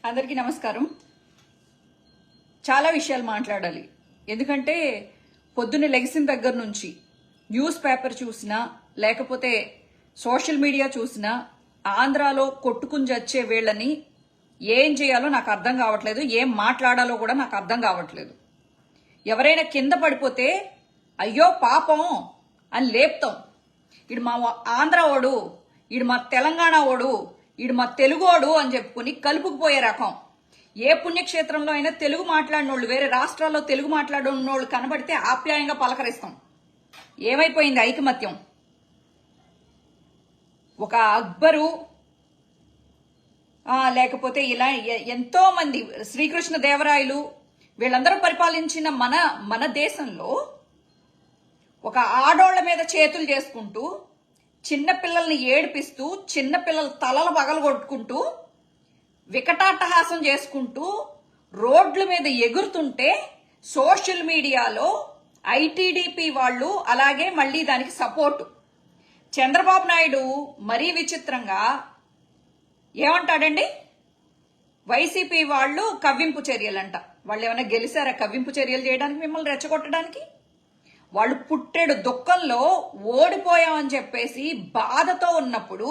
అందరికీ నమస్కారం. చాలా విషయాలు మాట్లాడాలి. ఎందుకంటే పొద్దున్న లెగిసిన దగ్గర నుంచి న్యూస్ పేపర్ చూసినా లేకపోతే సోషల్ మీడియా చూసినా ఆంధ్రాలో కొట్టుకుని చచ్చే వీళ్ళని ఏం చేయాలో నాకు అర్థం కావట్లేదు, ఏం మాట్లాడాలో కూడా నాకు అర్థం కావట్లేదు. ఎవరైనా కింద పడిపోతే అయ్యో పాపం అని లేపుతాం. ఇడు మా ఆంధ్ర ఓడు, ఇడు మా తెలంగాణ ఓడు, ఇడు మా తెలుగోడు అని చెప్పుకుని కలుపుకుపోయే రకం. ఏ పుణ్యక్షేత్రంలో అయినా తెలుగు మాట్లాడినోళ్ళు, వేరే రాష్ట్రాల్లో తెలుగు మాట్లాడినోళ్ళు కనబడితే ఆప్యాయంగా పలకరిస్తాం. ఏమైపోయింది ఐకమత్యం? ఒక అక్బరు లేకపోతే ఇలా ఎంతో మంది శ్రీకృష్ణ దేవరాయలు వీళ్ళందరూ పరిపాలించిన మన దేశంలో ఒక ఆడోళ్ల మీద చేతులు చేసుకుంటూ, చిన్నపిల్లల్ని ఏడిపిస్తూ, చిన్నపిల్లల తలలు పగలగొట్టుకుంటూ, వికటాట్టహాసం చేసుకుంటూ రోడ్ల మీద ఎగురుతుంటే సోషల్ మీడియాలో ఐటీడీపీ వాళ్ళు అలాగే మళ్ళీ దానికి సపోర్టు. చంద్రబాబు నాయుడు మరీ విచిత్రంగా ఏమంటాడండి, వైసీపీ వాళ్ళు కవ్వింపు చర్యలంట. వాళ్ళు ఏమైనా గెలిచారా కవ్వింపు చర్యలు చేయడానికి, మిమ్మల్ని రెచ్చగొట్టడానికి? వాళ్ళు పుట్టెడు దుఃఖంలో ఓడిపోయామని చెప్పేసి బాధతో ఉన్నప్పుడు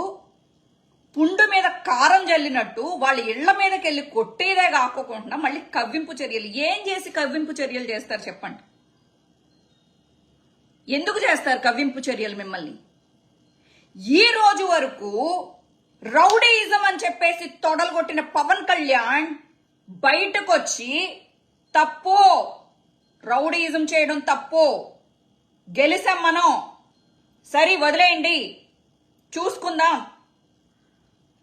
పుండు మీద కారం జల్లినట్టు వాళ్ళ ఇళ్ల మీదకి వెళ్ళి కొట్టేదే కాకోకుండా మళ్ళీ కవ్వింపు చర్యలు. ఏం చేసి కవ్వింపు చర్యలు చేస్తారు చెప్పండి? ఎందుకు చేస్తారు కవ్వింపు చర్యలు మిమ్మల్ని? ఈ రోజు వరకు రౌడీయిజం అని చెప్పేసి తొడలు కొట్టిన పవన్ కళ్యాణ్ బయటకు వచ్చి తప్పు, రౌడీయిజం చేయడం తప్పు, గెలిసాం మనం, సరే వదిలేయండి చూసుకుందాం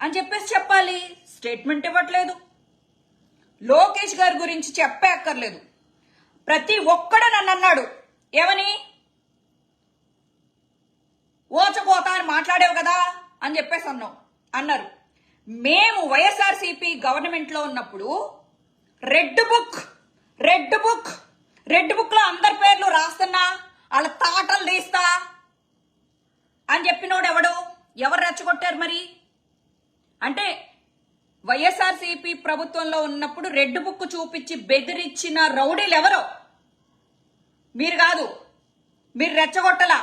అని చెప్పేసి చెప్పాలి. స్టేట్మెంట్ ఇవ్వట్లేదు. లోకేష్ గారి గురించి చెప్పే అక్కర్లేదు. ప్రతి ఒక్కడు నన్ను అన్నాడు, ఏమని ఓచకోత అని మాట్లాడేవు కదా అని చెప్పేసి అన్నారు. మేము వైఎస్ఆర్సీపీ గవర్నమెంట్ లో ఉన్నప్పుడు రెడ్ బుక్ లో అందరి పేర్లు రాస్తున్నా, వాళ్ళ తాటలు తీస్తా అని చెప్పినోడు ఎవరు రెచ్చగొట్టారు మరి? అంటే వైఎస్ఆర్సీపీ ప్రభుత్వంలో ఉన్నప్పుడు రెడ్ బుక్ చూపించి బెదిరించిన రౌడీలు ఎవరో? మీరు కాదు, మీరు రెచ్చగొట్టలా.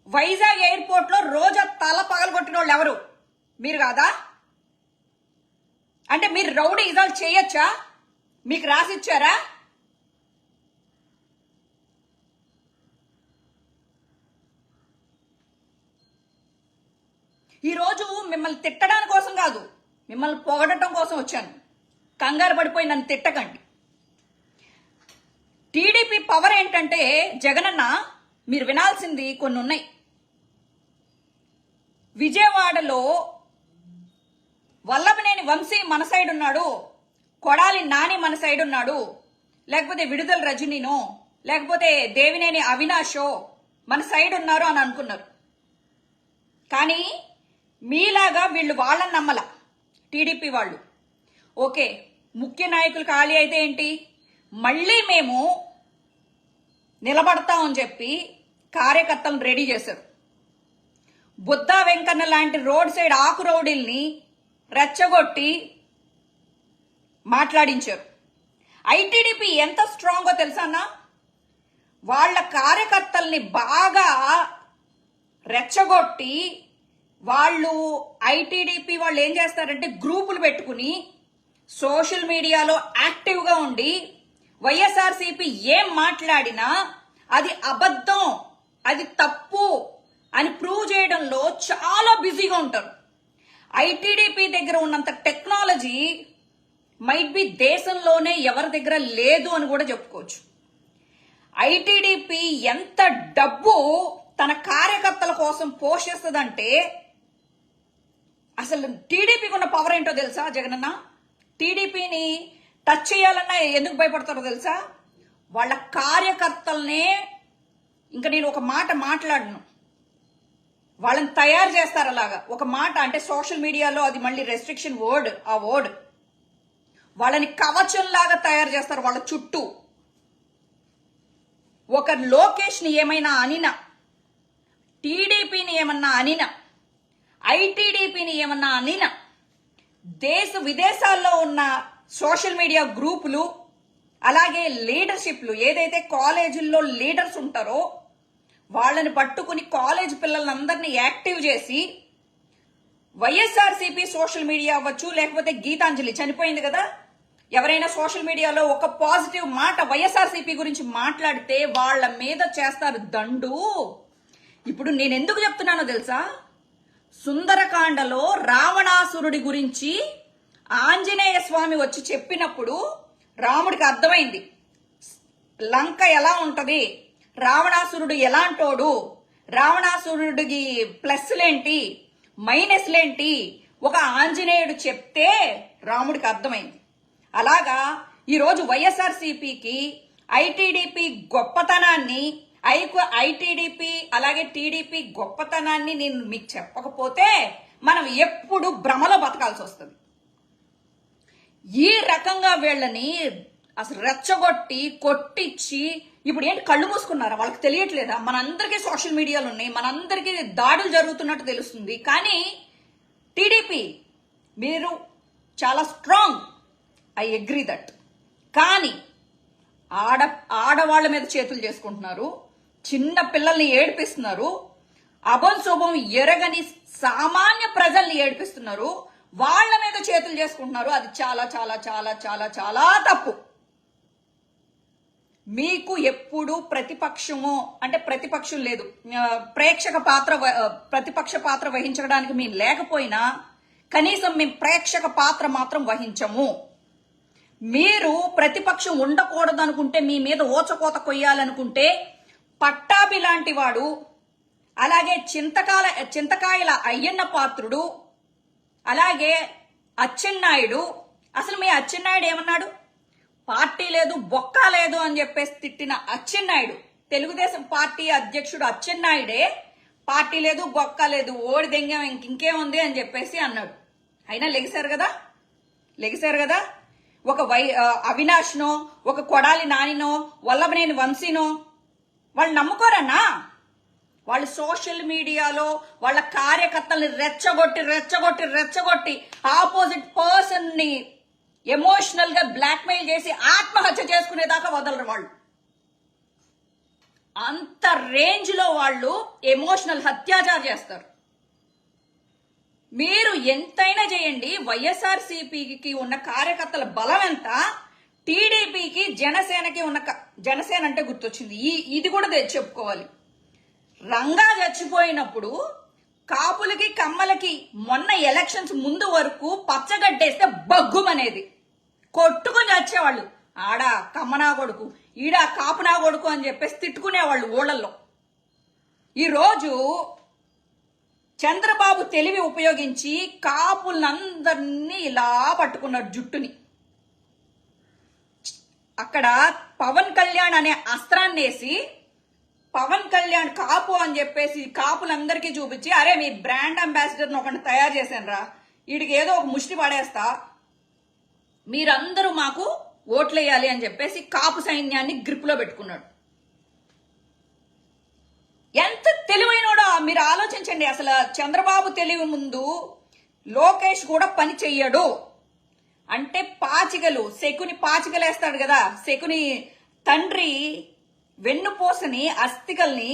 వైజాగ్ ఎయిర్పోర్ట్ లో రోజా తల పగలగొట్టిన వాళ్ళు ఎవరు? మీరు కాదా? అంటే మీరు రౌడీ ఇజాలు చేయొచ్చా? మీకు రాసిచ్చారా? ఈరోజు మిమ్మల్ని తిట్టడానికి కోసం కాదు, మిమ్మల్ని పొగడటం కోసం వచ్చాను. కంగారు పడిపోయి నన్ను తిట్టకండి. టీడీపీ పవర్ ఏంటంటే, జగనన్న మీరు వినాల్సింది కొన్ని ఉన్నాయి. విజయవాడలో వల్లభనేని వంశీ మన సైడ్ ఉన్నాడు, కొడాలి నాని మన సైడ్ ఉన్నాడు, లేకపోతే విడుదల రజనీనో లేకపోతే దేవినేని అవినాషో మన సైడ్ ఉన్నారు అని అనుకున్నారు. కానీ మీలాగా వీళ్ళు వాళ్ళని నమ్మల. టీడీపీ వాళ్ళు ఓకే, ముఖ్య నాయకులు ఖాళీ అయితే ఏంటి, మళ్ళీ మేము నిలబడతామని చెప్పి కార్యకర్తలను రెడీ చేశారు. బుద్ధా వెంకన్న లాంటి రోడ్ సైడ్ ఆకు రౌడీల్ని రెచ్చగొట్టి మాట్లాడించారు. ఐటీడీపీ ఎంత స్ట్రాంగో తెలుసా అన్న? వాళ్ళ కార్యకర్తల్ని బాగా రెచ్చగొట్టి వాళ్ళు ఐటీడీపీ వాళ్ళు ఏం చేస్తారంటే గ్రూపులు పెట్టుకుని సోషల్ మీడియాలో యాక్టివ్గా ఉండి వైఎస్ఆర్సీపీ ఏం మాట్లాడినా అది అబద్ధం, అది తప్పు అని ప్రూవ్ చేయడంలో చాలా బిజీగా ఉంటారు. ఐటీడీపీ దగ్గర ఉన్నంత టెక్నాలజీ మైట్ బి దేశంలోనే ఎవరి దగ్గర లేదు అని కూడా చెప్పుకోవచ్చు. ఐటీడీపీ ఎంత డబ్బు తన కార్యకర్తల కోసం పోషిస్తుందంటే, అసలు టీడీపీకి ఉన్న పవర్ ఏంటో తెలుసా జగనన్న? టీడీపీని టచ్ చేయాలన్నా ఎందుకు భయపడతారో తెలుసా? వాళ్ళ కార్యకర్తలనే, ఇంకా నేను ఒక మాట మాట్లాడను, వాళ్ళని తయారు చేస్తారు అలాగా. ఒక మాట అంటే సోషల్ మీడియాలో అది మళ్ళీ రెస్ట్రిక్షన్ వర్డ్, ఆ వర్డ్ వాళ్ళని కవచంలాగా తయారు చేస్తారు వాళ్ళ చుట్టూ. ఒక లోకేష్ ని ఏమైనా అనినా, టీడీపీని ఏమన్నా అనినా, ఐటీడీపీని ఏమన్నా అనినా దేశ విదేశాల్లో ఉన్న సోషల్ మీడియా గ్రూపులు, అలాగే లీడర్షిప్లు, ఏదైతే కాలేజీల్లో లీడర్స్ ఉంటారో వాళ్ళని పట్టుకుని కాలేజ్ పిల్లలందరినీ యాక్టివ్ చేసి వైఎస్ఆర్సీపీ సోషల్ మీడియా అవ్వచ్చు, లేకపోతే గీతాంజలి చనిపోయింది కదా, ఎవరైనా సోషల్ మీడియాలో ఒక పాజిటివ్ మాట వైఎస్ఆర్సీపీ గురించి మాట్లాడితే వాళ్ళ మీద చేస్తారు దండు. ఇప్పుడు నేను ఎందుకు చెప్తున్నానో తెలుసా? సుందరకాండలో రావణాసురుడి గురించి ఆంజనేయ స్వామి వచ్చి చెప్పినప్పుడు రాముడికి అర్థమైంది లంక ఎలా ఉంటది, రావణాసురుడు ఎలాంటోడు, రావణాసురుడికి ప్లస్లేంటి మైనస్లేంటి ఒక ఆంజనేయుడు చెప్తే రాముడికి అర్థమైంది. అలాగా ఈరోజు వైఎస్ఆర్సీపీకి ఐటీడీపీ గొప్పతనాన్ని, ఐటీడీపీ అలాగే టీడీపీ గొప్పతనాన్ని నేను మీకు చెప్పకపోతే మనం ఎప్పుడు భ్రమలో బతకాల్సి వస్తుంది. ఈ రకంగా వీళ్ళని అసలు రెచ్చగొట్టి కొట్టించి ఇప్పుడు ఏంటి కళ్ళు మూసుకున్నారా? వాళ్ళకి తెలియట్లేదా? మనందరికీ సోషల్ మీడియాలు ఉన్నాయి, మనందరికీ దాడులు జరుగుతున్నట్టు తెలుస్తుంది. కానీ టీడీపీ మీరు చాలా స్ట్రాంగ్, ఐ అగ్రీ దట్. కానీ ఆడవాళ్ల మీద చేతులు చేసుకుంటున్నారు, చిన్న పిల్లల్ని ఏడిపిస్తున్నారు, అభం శుభం ఎరగని సామాన్య ప్రజల్ని ఏడిపిస్తున్నారు, వాళ్ళ మీద చేతులు చేసుకుంటున్నారు. అది చాలా చాలా చాలా చాలా చాలా తప్పు. మీకు ఎప్పుడు ప్రతిపక్షము అంటే ప్రతిపక్షం లేదు, ప్రతిపక్ష పాత్ర వహించడానికి మేము లేకపోయినా కనీసం మేము ప్రేక్షక పాత్ర మాత్రం వహించము. మీరు ప్రతిపక్షం ఉండకూడదు అనుకుంటే, మీ మీద ఓచకోత కొయ్యాలనుకుంటే పట్టాభి లాంటి వాడు, అలాగే చింతకాయల అయ్యన్న పాత్రుడు, అలాగే అచ్చెన్నాయుడు. అసలు మీ అచ్చెన్నాయుడు ఏమన్నాడు? పార్టీ లేదు బొక్క లేదు అని చెప్పేసి తిట్టిన అచ్చెన్నాయుడు, తెలుగుదేశం పార్టీ అధ్యక్షుడు అచ్చెన్నాయుడే పార్టీ లేదు బొక్క లేదు ఓడి దెంగం ఇంకేముంది అని చెప్పేసి అన్నాడు. అయినా లెగిశారు కదా. ఒక అవినాష్నో, ఒక కొడాలి నానినో, వల్లభనేని వంశీనో వాళ్ళు నమ్ముకోరన్నా? వాళ్ళు సోషల్ మీడియాలో వాళ్ళ కార్యకర్తల్ని రెచ్చగొట్టి ఆపోజిట్ పర్సన్ ని ఎమోషనల్ గా బ్లాక్మెయిల్ చేసి ఆత్మహత్య చేసుకునేదాకా వదలరు వాళ్ళు. అంత రేంజ్ లో వాళ్ళు ఎమోషనల్ అత్యాచారం చేస్తారు. మీరు ఎంతైనా చేయండి, వైఎస్ఆర్సీపీకి ఉన్న కార్యకర్తల బలం ఎంత, టీడీపీకి జనసేనకి ఉన్న జనసేన అంటే గుర్తొచ్చింది, ఇది కూడా చెప్పుకోవాలి. రంగా చచ్చిపోయినప్పుడు కాపులకి కమ్మలకి మొన్న ఎలక్షన్స్ ముందు వరకు పచ్చగడ్డేస్తే బగ్గుమనేది, కొట్టుకుని వచ్చేవాళ్ళు. ఆడ కమ్మనా కొడుకు, ఈడ కాపునా కొడుకు అని చెప్పేసి తిట్టుకునేవాళ్ళు ఊళ్ళల్లో. ఈరోజు చంద్రబాబు తెలివి ఉపయోగించి కాపులందరినీ ఇలా పట్టుకున్నాడు జుట్టుని. అక్కడ పవన్ కళ్యాణ్ అనే అస్త్రాన్ని వేసి, పవన్ కళ్యాణ్ కాపు అని చెప్పేసి కాపులందరికీ చూపించి, అరే మీ బ్రాండ్ అంబాసిడర్ని ఒకటి తయారు చేశాను రా, వీడికి ఏదో ఒక ముష్టి పడేస్తా, మీరందరూ మాకు ఓట్లేయాలి అని చెప్పేసి కాపు సైన్యాన్ని గ్రిప్ లో పెట్టుకున్నాడు. ఎంత తెలివైనోడో మీరు ఆలోచించండి. అసలు చంద్రబాబు తెలివి ముందు లోకేష్ కూడా పని చెయ్యడు. అంటే శకుని పాచికలేస్తాడు కదా, శకుని తండ్రి వెన్నుపూసని అస్థికల్ని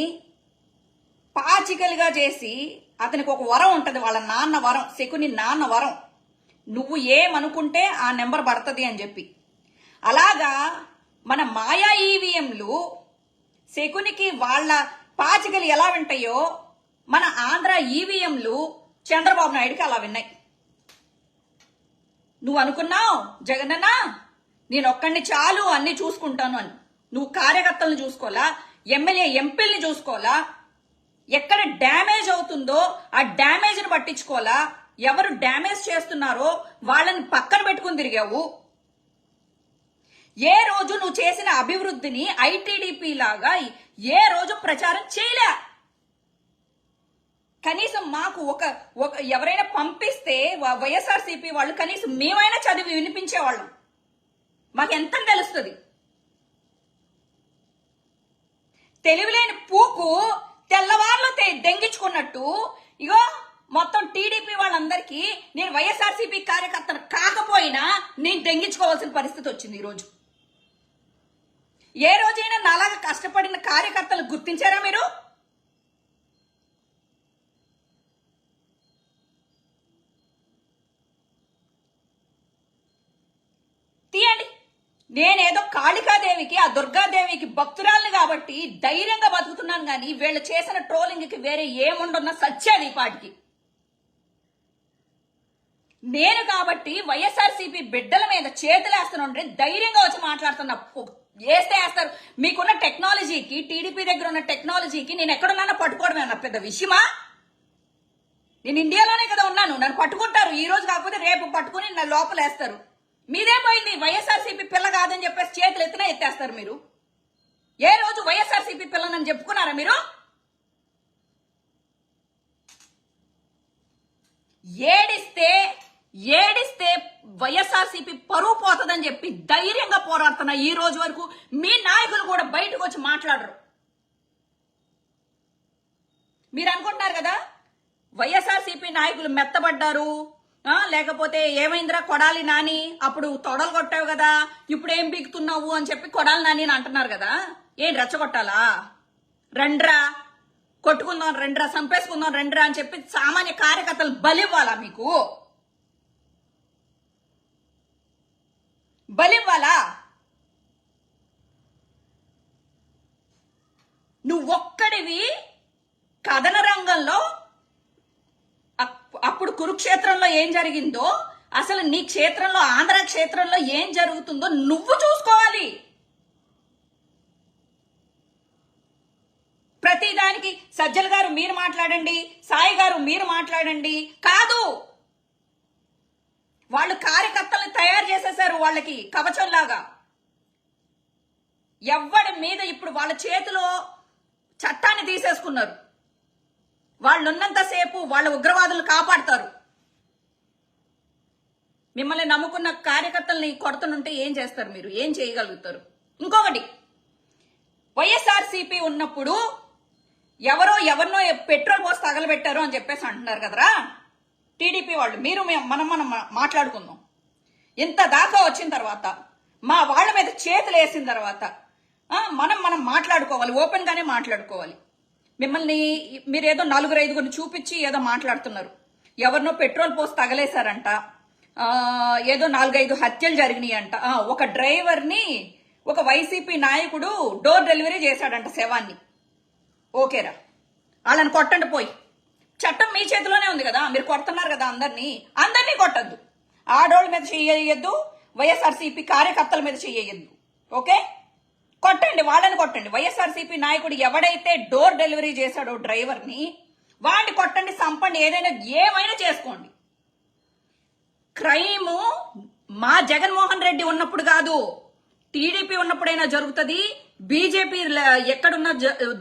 పాచికలుగా చేసి, అతనికి ఒక వరం ఉంటది, వాళ్ళ నాన్న వరం, శకుని నాన్న వరం, నువ్వు ఏమనుకుంటే ఆ నెంబర్ పడుతుంది అని చెప్పి. అలాగా మన మాయా ఈవీఎంలు శకునికి వాళ్ళ పాచికలు ఎలా వింటాయో మన ఆంధ్ర ఈవీఎంలు చంద్రబాబు నాయుడుకి అలా విన్నాయి. నువ్వు అనుకున్నావు జగనన్న నేను ఒక్కడిని చాలు అన్ని చూసుకుంటాను అని. నువ్వు కార్యకర్తలను చూసుకోవాలా, ఎమ్మెల్యే ఎంపీల్ని చూసుకోవాలా, ఎక్కడ డ్యామేజ్ అవుతుందో ఆ డ్యామేజ్ని పట్టించుకోవాలా, ఎవరు డ్యామేజ్ చేస్తున్నారో వాళ్ళని పక్కన పెట్టుకుని తిరిగావు. ఏ రోజు నువ్వు చేసిన అభివృద్ధిని ఐటీడీపీ లాగా ఏ రోజు ప్రచారం చేయలే. కనీసం మాకు ఒక ఎవరైనా పంపిస్తే వైఎస్ఆర్సీపీ వాళ్ళు కనీసం మేమైనా చదివి వినిపించేవాళ్ళం, మాకు ఎంత తెలుస్తుంది. తెలివిలేని పూకు తెల్లవార్లు దెంగించుకున్నట్టు ఇగో మొత్తం టీడీపీ వాళ్ళందరికీ నేను వైఎస్ఆర్సీపీ కార్యకర్తను కాకపోయినా నేను తెంగించుకోవాల్సిన పరిస్థితి వచ్చింది ఈరోజు. ఏ రోజైనా నాలాగా కష్టపడిన కార్యకర్తలు గుర్తించారా మీరు? తీయండి. నేనేదో కాళికాదేవికి ఆ దుర్గాదేవికి భక్తురాల్ని కాబట్టి ధైర్యంగా బతుకుతున్నాను కానీ వీళ్ళు చేసిన ట్రోలింగ్కి వేరే ఏముండన్న సత్యాది పాటికి. నేను కాబట్టి వైఎస్ఆర్సీపీ బిడ్డల మీద చేతులేస్తానంటే ధైర్యంగా వచ్చి మాట్లాడుతున్నా. వేస్తే వేస్తారు. మీకున్న టెక్నాలజీకి, టీడీపీ దగ్గర ఉన్న టెక్నాలజీకి నేను ఎక్కడున్నా పట్టుకోవడమే అన్న పెద్ద విషయమా? నేను ఇండియాలోనే కదా ఉన్నాను, నన్ను పట్టుకుంటారు. ఈ రోజు కాకపోతే రేపు పట్టుకుని నా లోపలేస్తారు. మీదేం పోయింది? వైఎస్ఆర్సీపీ పిల్ల కాదని చెప్పేసి చేతులు ఎత్తినా ఎత్తేస్తారు మీరు. ఏ రోజు వైఎస్ఆర్సీపీ పిల్లనని చెప్పుకున్నారా మీరు? ఏడిస్తే వైఎస్ఆర్సీపీ పరువు పోతుందని చెప్పి ధైర్యంగా పోరాడుతున్నా. ఈ రోజు వరకు మీ నాయకులు కూడా బయటకు వచ్చి మాట్లాడరు. మీరు అనుకుంటున్నారు కదా వైఎస్ఆర్సీపీ నాయకులు మెత్తబడ్డారు, లేకపోతే ఏమైందిరా కొడాలి నాని, అప్పుడు తొడలు కొట్టావు కదా, ఇప్పుడు ఏం పీకుతున్నావు అని చెప్పి కొడాలి నాని అని అంటున్నారు కదా. ఏం రెచ్చగొట్టాలా? రండ్రా కొట్టుకుందాం, రండ్రా చంపేసుకుందాం, రండ్రా అని చెప్పి సామాన్య కార్యకర్తలు బలివ్వాలా? మీకు బలివ్వాలా? నువ్వొక్కడివి కథన రంగంలో అప్పుడు కురుక్షేత్రంలో ఏం జరిగిందో, అసలు నీ క్షేత్రంలో, ఆంధ్ర క్షేత్రంలో ఏం జరుగుతుందో నువ్వు చూసుకోవాలి. ప్రతిదానికి సజ్జల్ గారు మీరు మాట్లాడండి, సాయి గారు మీరు మాట్లాడండి కాదు. వాళ్ళు కార్యకర్తల్ని తయారు చేసేశారు, వాళ్ళకి కవచంలాగా. ఎవడి మీద ఇప్పుడు వాళ్ళ చేతిలో చట్టాన్ని తీసేసుకున్నారు. వాళ్ళున్నంతసేపు వాళ్ళ ఉగ్రవాదులు కాపాడతారు. మిమ్మల్ని నమ్ముకున్న కార్యకర్తల్ని కొడుతుంటే ఏం చేస్తారు మీరు? ఏం చేయగలుగుతారు? ఇంకొకటి, వైఎస్ఆర్సీపీ ఉన్నప్పుడు ఎవరినో పెట్రోల్ పోసి తగలబెట్టారు అని చెప్పేసి అంటున్నారు కదరా టీడీపీ వాళ్ళు. మీరు మనం మాట్లాడుకుందాం. ఇంత దాకా వచ్చిన తర్వాత, మా వాళ్ళ మీద చేతులు వేసిన తర్వాత మనం మాట్లాడుకోవాలి, ఓపెన్ గానే మాట్లాడుకోవాలి. మిమ్మల్ని మీరేదో 4-5 చూపించి ఏదో మాట్లాడుతున్నారు. ఎవరినో పెట్రోల్ పోసి తగలేశారంట, ఏదో 4-5 హత్యలు జరిగినాయి అంట. ఒక డ్రైవర్ని ఒక వైసీపీ నాయకుడు డోర్ డెలివరీ చేశాడంట శవాన్ని. ఓకేరా, వాళ్ళని కొట్టండి పోయి. చట్టం మీ చేతిలోనే ఉంది కదా, మీరు కొడుతున్నారు కదా అందరినీ కొట్టద్దు. ఆడోళ్ళ మీద చెయ్యొద్దు, వైఎస్ఆర్సీపీ కార్యకర్తల మీద చెయ్యొద్దు. ఓకే, కొట్టండి, వాళ్ళని కొట్టండి. వైఎస్ఆర్సీపీ నాయకుడు ఎవడైతే డోర్ డెలివరీ చేశాడో డ్రైవర్ని, వాడిని కొట్టండి, చంపండి, ఏమైనా చేసుకోండి. క్రైమ్ మా జగన్మోహన్ రెడ్డి ఉన్నప్పుడు కాదు, టీడీపీ ఉన్నప్పుడైనా జరుగుతుంది, బీజేపీ ఎక్కడున్నా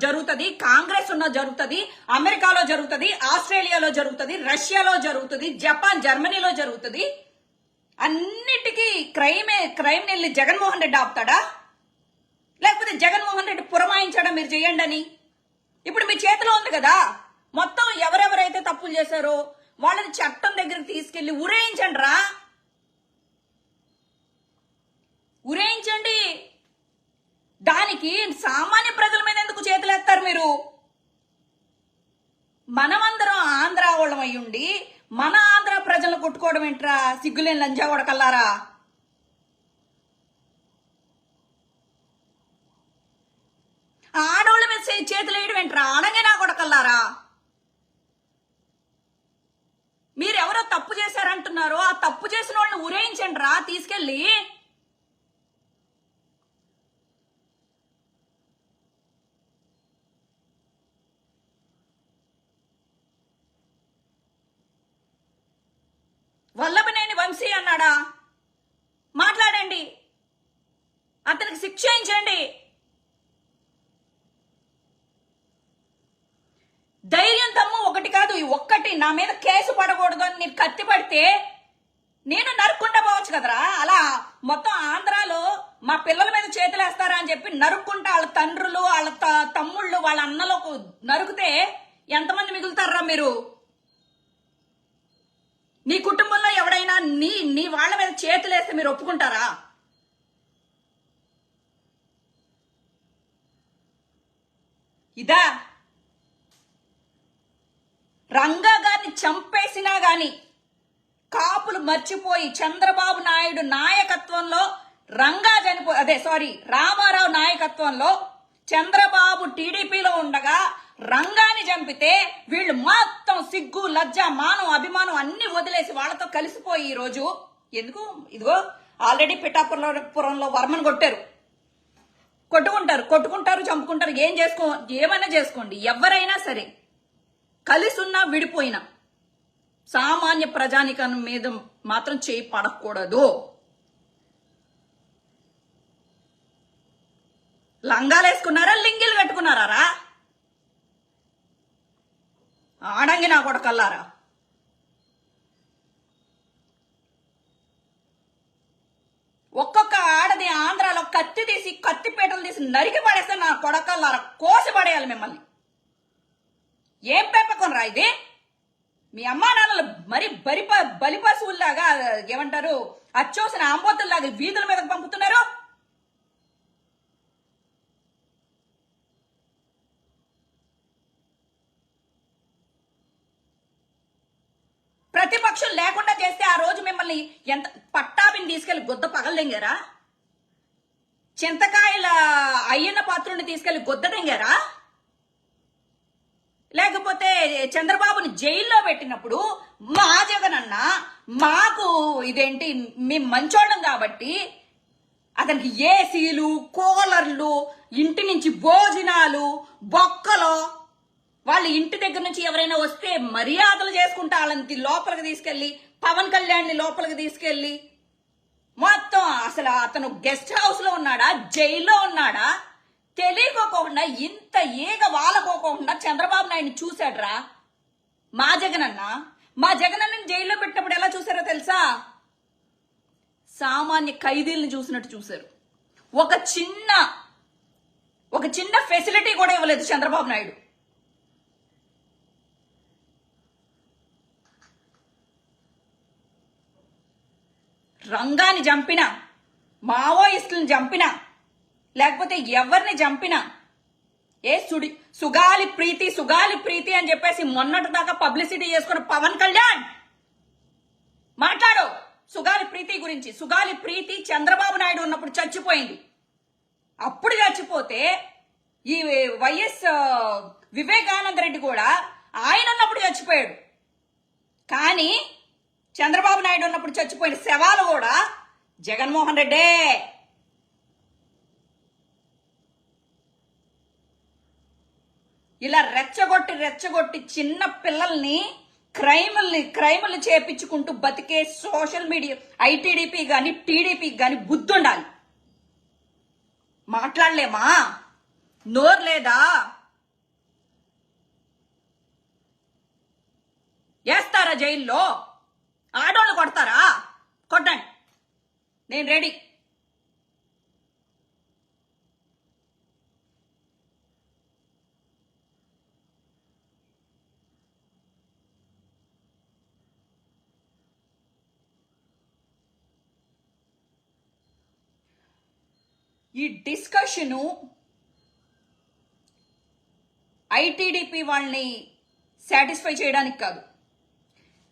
జరుగుతుంది, కాంగ్రెస్ ఉన్నా జరుగుతుంది, అమెరికాలో జరుగుతుంది, ఆస్ట్రేలియాలో జరుగుతుంది, రష్యాలో జరుగుతుంది, జపాన్ జర్మనీలో జరుగుతుంది. అన్నిటికీ క్రైమ్ వెళ్ళి జగన్మోహన్ రెడ్డి ఆపుతాడా? లేకపోతే జగన్మోహన్ రెడ్డి పురమాయించాడా మీరు చేయండి అని? ఇప్పుడు మీ చేతిలో ఉంది కదా, మొత్తం ఎవరెవరైతే తప్పులు చేశారో వాళ్ళని చట్టం దగ్గరికి తీసుకెళ్లి ఉరేయించండి రా, ఉరేయించండి. దానికి సామాన్య ప్రజల మీద ఎందుకు చేతులేస్తారు మీరు? మనమందరం ఆంధ్ర వాళ్ళం అయ్యుండి మన ఆంధ్ర ప్రజలను కొట్టుకోవడం ఏంట్రా? సిగ్గులేని లంజా కొడకల్లారా. ఆడోళ్ళ మీద చేతులు వేయడం ఏంట్రా? అనగే నా కొడకల్లారా. మీరెవరో తప్పు చేశారంటున్నారో ఆ తప్పు చేసిన వాళ్ళని ఉరేయించండి రా తీసుకెళ్ళి. వల్లభనేని వంశీ అన్నాడా? మాట్లాడండి, అతనికి శిక్ష చేయించండి. ధైర్యం తమ్ము ఒకటి కాదు, ఒక్కటి నా మీద కేసు పడకూడదు అని నీకు కత్తి పడితే నేను నరుక్కుంటా పోవచ్చు కదరా. అలా మొత్తం ఆంధ్రాలో మా పిల్లల మీద చేతులేస్తారా అని చెప్పి నరుక్కుంటా వాళ్ళ తండ్రులు, వాళ్ళ తమ్ముళ్ళు, వాళ్ళ అన్నలకు నరుకుతే ఎంతమంది మిగులుతారా మీరు? నీ కుటుంబంలో ఎవడైనా నీ వాళ్ళ మీద చేతులేస్తే మీరు ఒప్పుకుంటారా? ఇదా రంగా గారిని చంపేసినా గాని కాపులు మర్చిపోయి చంద్రబాబు నాయుడు నాయకత్వంలో రామారావు నాయకత్వంలో చంద్రబాబు టీడీపీలో ఉండగా రంగాన్ని చంపితే వీళ్ళు మొత్తం సిగ్గు లజ్జ మానం అభిమానం అన్ని వదిలేసి వాళ్ళతో కలిసిపోయి ఈ రోజు ఎందుకు ఇదిగో ఆల్రెడీ పిఠాపురంలో వర్మను కొట్టుకుంటారు చంపుకుంటారు, ఏమైనా చేసుకోండి. ఎవరైనా సరే కలిసి ఉన్నా విడిపోయినా సామాన్య ప్రజానికం మీద మాత్రం చేయి పడకూడదు. లంగాలు వేసుకున్నారా, లింగిలు కట్టుకున్నారా? ఆడంగి నా కొడకల్లారా. ఒక్కొక్క ఆడది ఆంధ్రాలో కత్తిపీటలు తీసి నరికి పడేస్తే నా కొడకల్లారా, కోసి పడేయాలి మిమ్మల్ని. ఏం పెంపకం రా ఇది? మీ అమ్మా నాన్నలు మరి బలిపశువుల్లాగా ఏమంటారు అచ్చోసిన ఆంబోతుల్లాగా వీధుల మీద పంపుతున్నారు. ప్రతిపక్షం లేకుండా చేస్తే ఆ రోజు మిమ్మల్ని ఎంత పట్టాభిని తీసుకెళ్లి గొద్ద పగలదెంగారా? చింతకాయల అయ్యన్న పాత్రుని తీసుకెళ్లి గొద్ద దెంగారా? లేకపోతే చంద్రబాబుని జైల్లో పెట్టినప్పుడు మా జగనన్న మాకు ఇదేంటి మేము మంచోళ్ళం కాబట్టి అతనికి ఏసీలు కూలర్లు ఇంటి నుంచి భోజనాలు బొక్కలో వాళ్ళ ఇంటి దగ్గర నుంచి ఎవరైనా వస్తే మర్యాదలు చేసుకుంటా వాళ్ళని లోపలికి తీసుకెళ్లి పవన్ కళ్యాణ్ ని లోపలికి తీసుకెళ్లి మొత్తం అసలు అతను గెస్ట్ హౌస్ లో ఉన్నాడా జైల్లో ఉన్నాడా తెలియకోకుండా ఇంత ఈగ వాలకోకుండా చంద్రబాబు నాయుడిని చూశాడ్రా మా జగనన్నని జైల్లో పెట్టినప్పుడు ఎలా చూసారో తెలుసా? సామాన్య ఖైదీలను చూసినట్టు చూశారు. ఒక చిన్న ఫెసిలిటీ కూడా ఇవ్వలేదు చంద్రబాబు నాయుడు. రంగాన్ని చంపినా మావోయిస్టులను చంపినా లేకపోతే ఎవరిని చంపినా సుగాలి ప్రీతి అని చెప్పేసి మొన్నటి దాకా పబ్లిసిటీ చేసుకున్న పవన్ కళ్యాణ్ మాట్లాడు సుగాలి ప్రీతి గురించి. సుగాలి ప్రీతి చంద్రబాబు నాయుడు ఉన్నప్పుడు చచ్చిపోయింది. అప్పుడు చచ్చిపోతే ఈ వైఎస్ వివేకానంద రెడ్డి కూడా ఆయన ఉన్నప్పుడు చచ్చిపోయాడు. కానీ చంద్రబాబు నాయుడు ఉన్నప్పుడు చచ్చిపోయిన శవాలు కూడా జగన్మోహన్ రెడ్డే. ఇలా రెచ్చగొట్టి చిన్న పిల్లల్ని క్రైములు చేపించుకుంటూ బతికే సోషల్ మీడియా ఐటీడీపీ గాని టీడీపీకి గాని బుద్ధుండాలి. మాట్లాడలేమా? నోరు లేదా? వేస్తారా జైల్లో? ఆడోళ్ళు కొడతారా? కొట్టండి, నేను రెడీ. ఈ డిస్కషను ఐటీడీపీ వాళ్ళని సాటిస్ఫై చేయడానికి కాదు.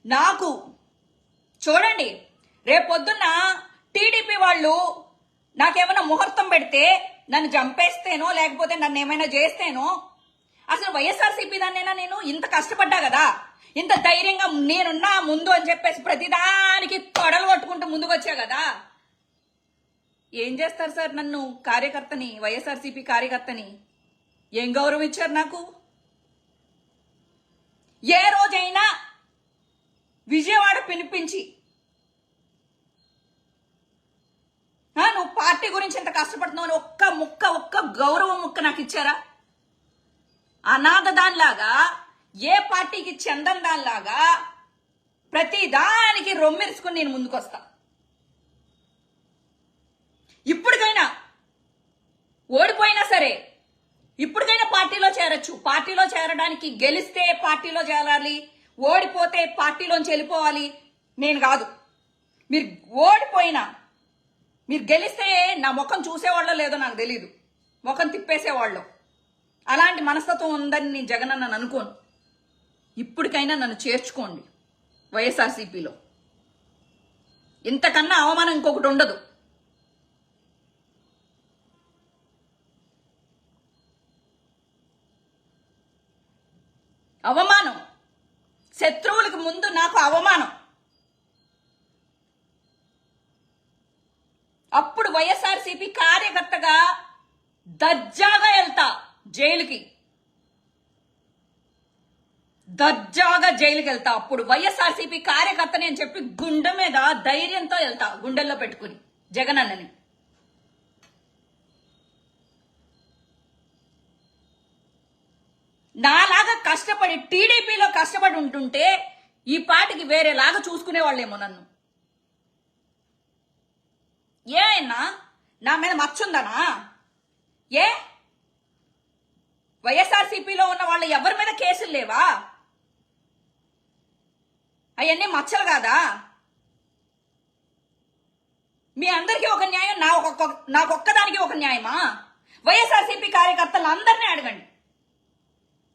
నాకు చూడండి, రేపొద్దున్న టీడీపీ వాళ్ళు నాకేమైనా ముహూర్తం పెడితే నన్ను చంపేస్తేనో లేకపోతే నన్ను ఏమైనా చేస్తేనో, అసలు వైఎస్ఆర్సీపీ దాన్నైనా నేను ఇంత కష్టపడ్డా కదా, ఇంత ధైర్యంగా నేనున్నా ముందు అని చెప్పేసి ప్రతిదానికి తొడలు పట్టుకుంటూ ముందుకు వచ్చా కదా. ఏం చేస్తారు సార్? నన్ను కార్యకర్తని, వైఎస్ఆర్సీపీ కార్యకర్తని ఏం గౌరవం ఇచ్చారు నాకు? ఏ రోజైనా విజయవాడ పిలిపించి నువ్వు పార్టీ గురించి ఎంత కష్టపడుతున్నావు అని ఒక్క గౌరవం ముక్క నాకు ఇచ్చారా? అనాథ దానిలాగా, ఏ పార్టీకి చెందని దానిలాగా ప్రతి దానికి రొమ్మెరుచుకుని నేను ముందుకొస్తా. ఇప్పటికైనా ఓడిపోయినా సరే ఇప్పటికైనా పార్టీలో చేరొచ్చు. పార్టీలో చేరడానికి గెలిస్తే పార్టీలో చేరాలి, ఓడిపోతే పార్టీలోంచి వెళ్ళిపోవాలి. నేను కాదు. మీరు ఓడిపోయినా మీరు గెలిస్తే నా ముఖం చూసేవాళ్ళో లేదో నాకు తెలీదు, ముఖం తిప్పేసేవాళ్ళు. అలాంటి మనస్తత్వం ఉందని నేను జగనన్న అనుకోను. ఇప్పటికైనా నన్ను చేర్చుకోండి వైఎస్ఆర్సీపీలో. ఇంతకన్నా అవమానం ఇంకొకటి ఉండదు. అవమానం, శత్రువులకు ముందు నాకు అవమానం. అప్పుడు వైఎస్ఆర్సీపీ కార్యకర్తగా దర్జాగా వెళ్తా జైలుకి, దర్జాగా జైలుకి వెళ్తా. అప్పుడు వైఎస్ఆర్సీపీ కార్యకర్తని అని చెప్పి గుండె మీద ధైర్యంతో వెళ్తా, గుండెల్లో పెట్టుకుని జగనన్నని. నాలాగా కష్టపడి టీడీపీలో కష్టపడి ఉంటుంటే ఈ పాటికి వేరేలాగా చూసుకునేవాళ్ళేమో నన్ను. ఏనా నా మీద మచ్చుందనా? ఏ వైఎస్ఆర్సీపీలో ఉన్న వాళ్ళు ఎవరి మీద కేసులు లేవా? అవన్నీ మచ్చలు కాదా? మీ అందరికీ ఒక న్యాయం, నాకొక్కదానికి ఒక న్యాయమా? వైఎస్ఆర్సీపీ కార్యకర్తలు అందరినీ అడగండి.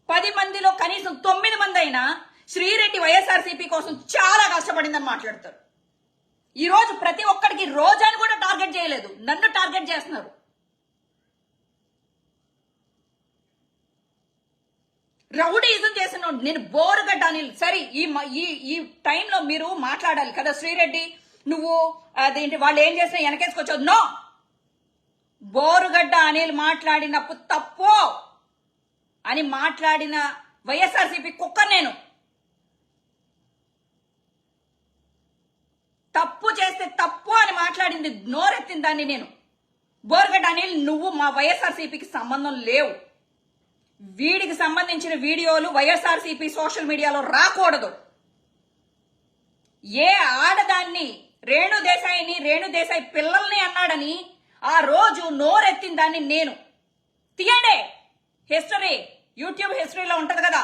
10 మందిలో కనీసం 9 మంది అయినా శ్రీరెడ్డి వైఎస్ఆర్సీపీ కోసం చాలా కష్టపడిందని మాట్లాడతారు. ఈ రోజు ప్రతి ఒక్కడికి రోజాని కూడా టార్గెట్ చేయలేదు, నన్ను టార్గెట్ చేస్తున్నారు. రౌడీజం చేసిన నేను బోరుగడ్డ అనిల్. సరే, ఈ టైంలో మీరు మాట్లాడాలి కదా, శ్రీరెడ్డి నువ్వు అదేంటి వాళ్ళు ఏం చేసినా వెనకేసుకొచ్చావు. నో, బోరుగడ్డ అనిల్ మాట్లాడినప్పుడు తప్పు అని మాట్లాడిన వైఎస్ఆర్సీపీ కుక్క నేను. తప్పు చేస్తే తప్పు అని మాట్లాడింది, నోరెత్తిన దాన్ని నేను. బోరుగడ్డ అనిల్, నువ్వు మా వైఎస్ఆర్సీపీకి సంబంధం లేవు. వీడికి సంబంధించిన వీడియోలు వైఎస్ఆర్సీపీ సోషల్ మీడియాలో రాకూడదు. ఏ ఆడదాన్ని రేణుదేశాయి పిల్లల్ని అన్నాడని ఆ రోజు నోరెత్తిన దాన్ని నేను. తీయండి, హిస్టరీ యూట్యూబ్ హిస్టరీలో ఉంటది కదా.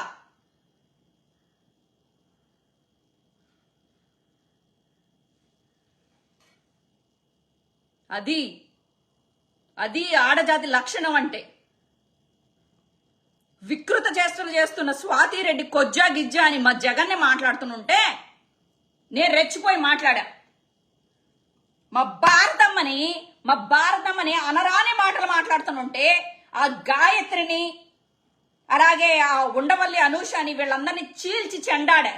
అది ఆడజాతి లక్షణం అంటే. వికృత చేష్టలు చేస్తున్న స్వాతిరెడ్డి కొజ్జా గిజ్జా అని మా జగన్ని మాట్లాడుతుంటే నేను రెచ్చిపోయి మాట్లాడా. మా భారతమ్మని అనరాని మాటలు మాట్లాడుతుంటే ఆ గాయత్రిని అలాగే ఆ ఉండవల్లి అనూషని వీళ్ళందరినీ చీల్చి చెండాడా.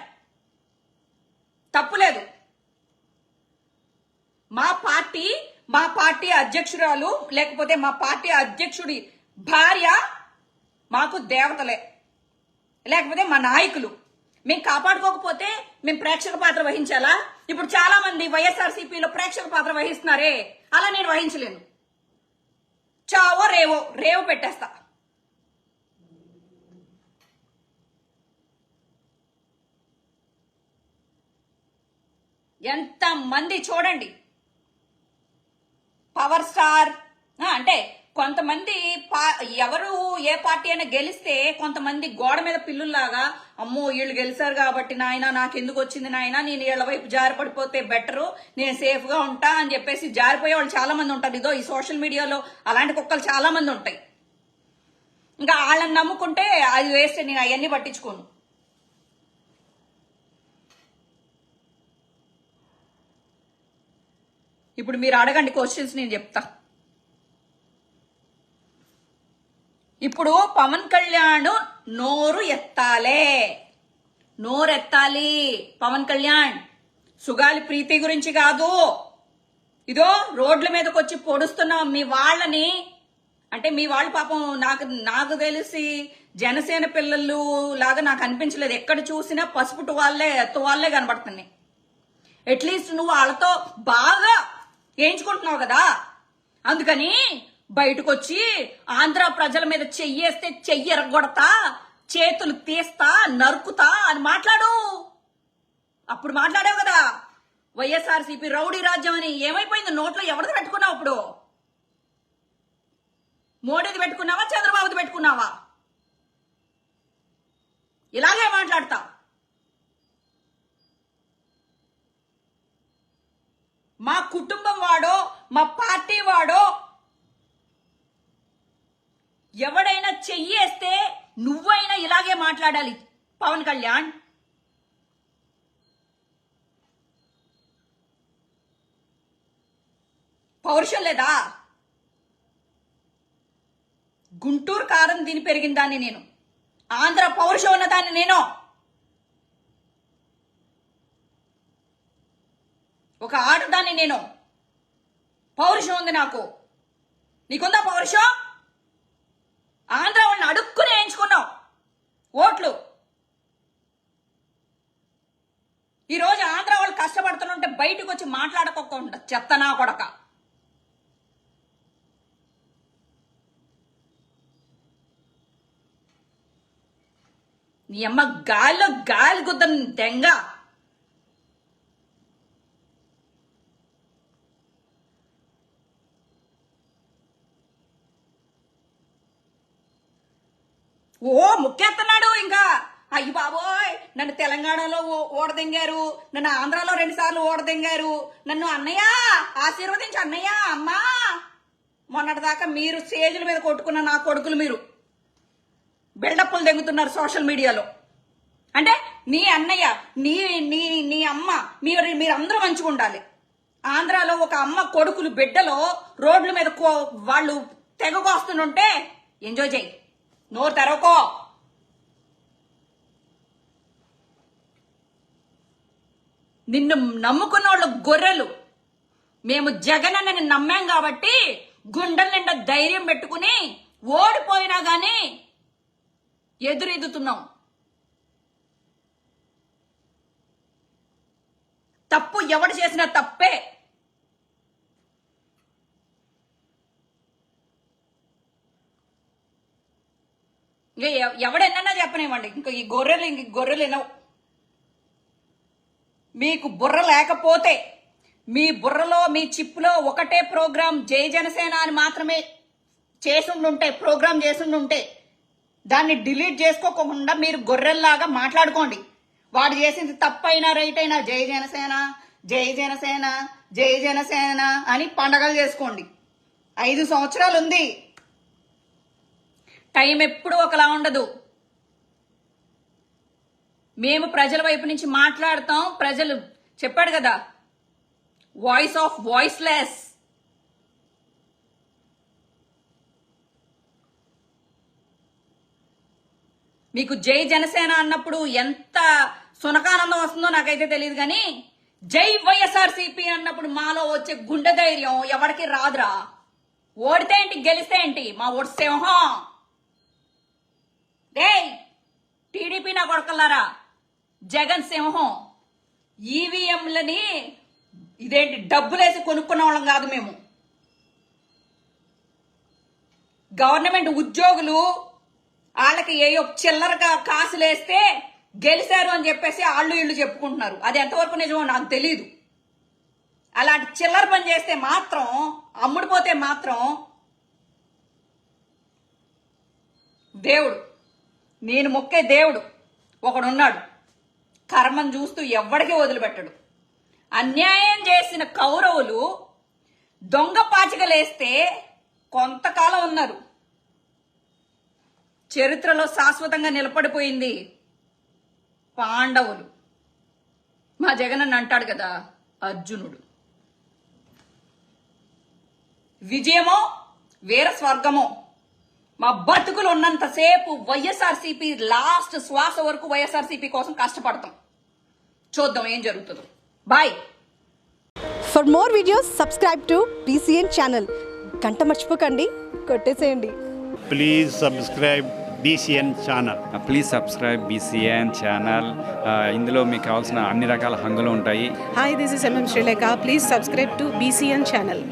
తప్పులేదు. మా పార్టీ అధ్యక్షురాలు లేకపోతే మా పార్టీ అధ్యక్షుడి భార్య మాకు దేవతలే, లేకపోతే మా నాయకులు. మేము కాపాడుకోకపోతే మేము ప్రేక్షక పాత్ర వహించాలా? ఇప్పుడు చాలా మంది వైఎస్ఆర్సీపీలో ప్రేక్షక పాత్ర వహిస్తున్నారే, అలా నేను వహించలేను. చావో రేవో పెట్టేస్తా. ఎంత మంది చూడండి, పవర్ స్టార్ అంటే కొంతమంది ఎవరు ఏ పార్టీ అయినా గెలిస్తే కొంతమంది గోడ మీద పిల్లుల్లాగా, అమ్మో వీళ్ళు గెలిచారు కాబట్టి నాయన నాకెందుకు వచ్చింది నాయన, నేను వీళ్ళ వైపు జారిపడిపోతే బెటరు, నేను సేఫ్ గా ఉంటా అని చెప్పేసి జారిపోయే వాళ్ళు చాలా మంది ఉంటారు. ఇదో ఈ సోషల్ మీడియాలో అలాంటి కుక్కలు చాలా మంది ఉంటాయి. ఇంకా వాళ్ళని నమ్ముకుంటే అది వేస్తే నేను అవన్నీ పట్టించుకోను. ఇప్పుడు మీరు అడగండి క్వశ్చన్స్, నేను చెప్తా. ఇప్పుడు పవన్ కళ్యాణ్ నోరెత్తాలి. పవన్ కళ్యాణ్ సుగాలి ప్రీతి గురించి కాదు, ఇదో రోడ్ల మీదకి వచ్చి పొడుస్తున్న మీ వాళ్ళని. అంటే మీ వాళ్ళు పాపం నాకు తెలిసి జనసేన పిల్లలు లాగా నాకు అనిపించలేదు. ఎక్కడ చూసినా పసుపు తువాళ్లే కనబడుతున్నాయి. అట్లీస్ట్ నువ్వు వాళ్ళతో బాగా వేయించుకుంటున్నావు కదా, అందుకని బయటకు వచ్చి ఆంధ్ర ప్రజల మీద చెయ్యేస్తే చెయ్యి ఎరగొడతా, చేతులు తీస్తా, నరుకుతా అని మాట్లాడు. అప్పుడు మాట్లాడావు కదా వైఎస్ఆర్సీపీ రౌడీ రాజ్యం అని. ఏమైపోయింది? నోట్లో ఎవరిది పెట్టుకున్నావు? అప్పుడు మోడీది పెట్టుకున్నావా, చంద్రబాబుది పెట్టుకున్నావా? ఇలాగే మాట్లాడతా. మా కుటుంబం వాడో మా పార్టీ వాడో ఎవడైనా చెయ్యేస్తే నువ్వైనా ఇలాగే మాట్లాడాలి పవన్ కళ్యాణ్. పౌరుషం లేదా? గుంటూరు కారం దీని పెరిగిన దాన్ని నేను, ఆంధ్ర పౌరుషం ఉన్న దాన్ని నేను. ఒక ఆడదాన్ని నేను, పౌరుషం ఉంది నాకు. నీకుందా పౌరుషం? ఆంధ్ర వాళ్ళని అడుక్కుని వేయించుకున్నావు ఓట్లు. ఈరోజు ఆంధ్ర వాళ్ళు కష్టపడుతుంటే బయటకు వచ్చి మాట్లాడకోకుండా చెత్తనా కొడక. నీ అమ్మ గాలిలో గాలి గుద్దని దెంగ. ఓ ముక్కెత్తన్నాడు ఇంకా. అయ్యి బాబోయ్, నన్ను తెలంగాణలో ఓడదెంగారు, నన్ను ఆంధ్రాలో 2 సార్లు ఓడదెంగారు, నన్ను అన్నయ్య ఆశీర్వదించి అన్నయ్య అమ్మా. మొన్నటిదాకా మీరు స్టేజ్ల మీద కొట్టుకున్న నా కొడుకులు మీరు బిల్డప్లు దెంగుతున్నారు సోషల్ మీడియాలో. అంటే నీ అన్నయ్య నీ నీ నీ అమ్మ మీరందరూ మంచిగా ఉండాలి. ఆంధ్రాలో ఒక అమ్మ కొడుకులు బిడ్డలో రోడ్ల మీద వాళ్ళు తెగకొస్తుంటే ఎంజాయ్ చేయి, నోరు తెరవకో. నిన్ను నమ్ముకున్న వాళ్ళు గొర్రెలు. మేము జగన్ అన్నని నమ్మాం కాబట్టి గుండెల నిండా ధైర్యం పెట్టుకుని ఓడిపోయినా గాని ఎదురెదుతున్నాం. తప్పు ఎవడు చేసినా తప్పే. ఇంకా ఎవడెన్నా చెప్పనివ్వండి, ఇంకా ఈ గొర్రెలు వినవు. మీకు బుర్ర లేకపోతే మీ బుర్రలో మీ చిప్లో ఒకటే ప్రోగ్రాం జై జనసేన అని మాత్రమే చేసుండుంటే, ప్రోగ్రాం చేసుండుంటే దాన్ని డిలీట్ చేసుకోకుండా మీరు గొర్రెల్లాగా మాట్లాడుకోండి. వాడు చేసింది తప్పైనా రైట్ అయినా జై జనసేన జై జనసేన జై జనసేన అని పండగలు చేసుకోండి. 5 సంవత్సరాలు ఉంది. టైం ఎప్పుడూ ఒకలా ఉండదు. మేము ప్రజల వైపు నుంచి మాట్లాడతాం. ప్రజలు చెప్పాడు కదా, వాయిస్ ఆఫ్ వాయిస్లెస్. మీకు జై జనసేన అన్నప్పుడు ఎంత సునకానందం వస్తుందో నాకైతే తెలియదు, కానీ జై వైఎస్ఆర్సీపీ అన్నప్పుడు మాలో వచ్చే గుండె ధైర్యం ఎవరికి రాదురా. ఓడితే ఏంటి, గెలిస్తే ఏంటి, మా ఓడి సింహం. డేయ్ టీడీపీ నా కొడకల్లారా, జగన్ సింహం. ఈవీఎంలని ఇదేంటి డబ్బులేసి కొనుక్కున్న వాళ్ళం కాదు మేము. గవర్నమెంట్ ఉద్యోగులు వాళ్ళకి ఏయో చిల్లరగా కాసులేస్తే గెలిచారు అని చెప్పేసి వాళ్ళు ఇళ్ళు చెప్పుకుంటున్నారు. అది ఎంతవరకు నిజమో నాకు తెలీదు. అలాంటి చిల్లర పని చేస్తే మాత్రం, అమ్ముడిపోతే మాత్రం దేవుడు, నేను మొక్కే దేవుడు ఒకడున్నాడు, కర్మం చూస్తూ ఎవ్వడికి వదిలిపెట్టడు. అన్యాయం చేసిన కౌరవులు దొంగ పాచికలేస్తే కొంతకాలం ఉన్నారు, చరిత్రలో శాశ్వతంగా నిలబడిపోయింది పాండవులు. మా జగన్ అంటాడు కదా, అర్జునుడు. విజయమో వీర స్వర్గమో. మా బతుకులు ఉన్నంతసేపు వైఎస్ఆర్సీపీ లాస్ట్ శ్వాస వరకు వైఎస్ఆర్సీపీ కోసం కష్టపడతాం. చూద్దాం ఏం జరుగుతుందో. Bye. For more videos subscribe to BCN channel. గంట మర్చిపోకండి, కొట్టేసేయండి. Please subscribe BCN channel. Please subscribe BCN channel. ఇందులో మీకు కావాల్సిన అన్ని రకాల హంగులు ఉంటాయి. Hi, this is MM Sri Lanka. Please subscribe to BCN channel.